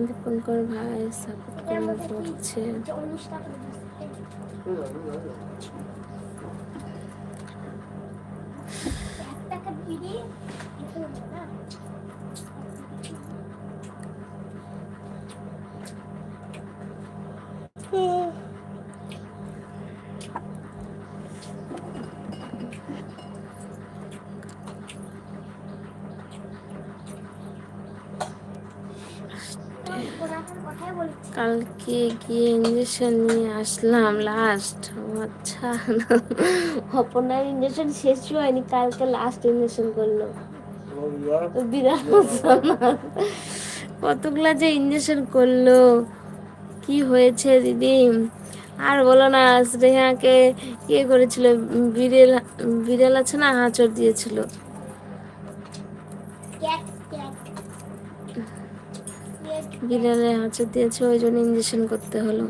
দীপঙ্কর ভাই সাপোর্ট করছে। কালকে গিয়ে ইঞ্জেকশন নিয়ে আসলাম লাস্ট। আচ্ছা, অপনার ইঞ্জেকশন শেষ হয়নি, কালকে লাস্ট ইঞ্জেকশন করলো। বিরাট কতগুলা যে ইঞ্জেকশন করলো, কি হয়েছে দিদি আর বলো না। শ্রেয়াকে ইয়ে করেছিল, বিড়েল বিড়াল আছে না, হাঁচড় দিয়েছিল। বিড়ালে হাঁচড় দিয়েছে, ওই জন্য ইঞ্জেকশন করতে হলো।